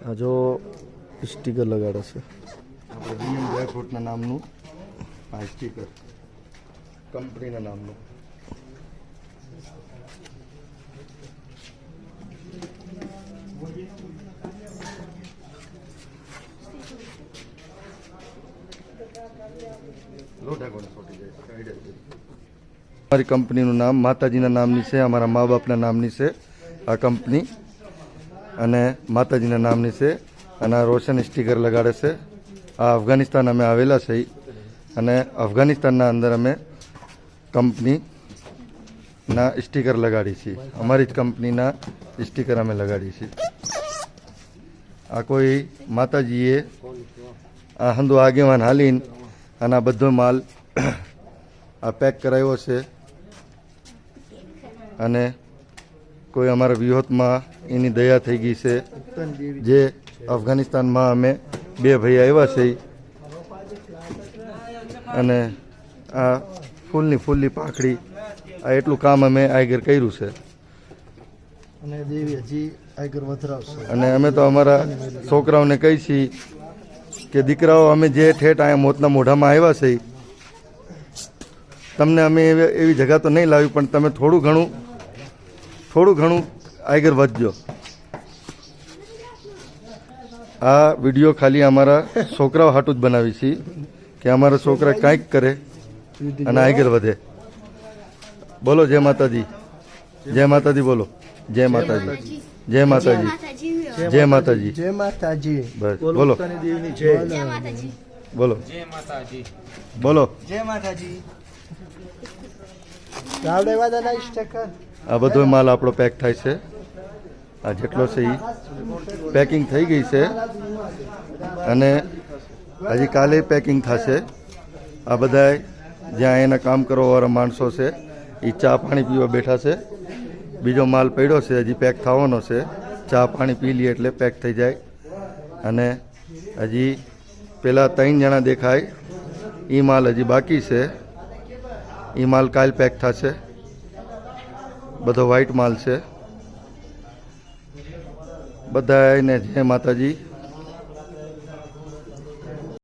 આ જો સ્ટીકર લગાડે છે આપણે વીએમ ડ્રાયફ્રૂટના નામનું આ સ્ટીકર કંપનીના નામનું. અમારી કંપનીનું નામ માતાજીના નામની છે, અમારા મા બાપના નામની છે આ કંપની, અને માતાજીના નામની છે. અને આ રોશન સ્ટીકર લગાડે છે. આ અફઘાનિસ્તાન અમે આવેલા છે અને અફઘાનિસ્તાનના અંદર અમે કંપનીના સ્ટીકર લગાડી છીએ. અમારી જ કંપનીના સ્ટીકર અમે લગાડી છીએ. આ કોઈ માતાજીએ આ હંધો આગેવાન હાલીને અને આ બધો માલ આ પેક કરાવ્યો છે. અને કોઈ અમારા વિહોતમાં એની દયા થઈ ગઈ છે. જે અફઘાનિસ્તાનમાં અમે 2 ભાઈ આવ્યા છે અને આ ફૂલની પાંખડી આ એટલું કામ અમે આગળ કર્યું છે. અને દેવી હજી આગળ વધરાવશે. અને અમે તો અમારા છોકરાઓને કહી છીએ કે દીકરાઓ, અમે જે ઠેઠ અહીંયા મોતના મોઢામાં આવ્યા છે તમને અમે એવી જગા તો નહીં લાવી, પણ તમે થોડું ઘણું આગળ વધજો. આ વિડીયો ખાલી અમારા છોકરાઓ હાટું જ બનાવી છીએ કે અમારા છોકરા કાંઈક કરે અને આગળ વધે. બોલો જય માતાજી, જય માતાજી, બોલો જય માતાજી, જય માતાજી, જય માતાજી, જય માતાજી. બસ બોલો, બોલો જય માતાજી, બોલો જય માતાજી. રાવડે વાદાના સ્ટીકર. આ બધો માલ આપણો પેક થાય છે. આ જેટલો છે એ પેકિંગ થઈ ગઈ છે અને હજી કાલે પેકિંગ થશે. આ બધા જ્યાં એના કામ કરવાવાળા માણસો છે એ ચા પાણી પીવા બેઠા છે. બીજો માલ પડ્યો છે, હજી પેક થવાનો છે. ચા પાણી પી લઈએ એટલે પેક થઈ જાય. અને હજી પેલા 3 જણા દેખાય એ માલ હજી બાકી છે. એ માલ કાલ પેક થશે. બધો વ્હાઈટ માલ છે. બધાને જય માતાજી.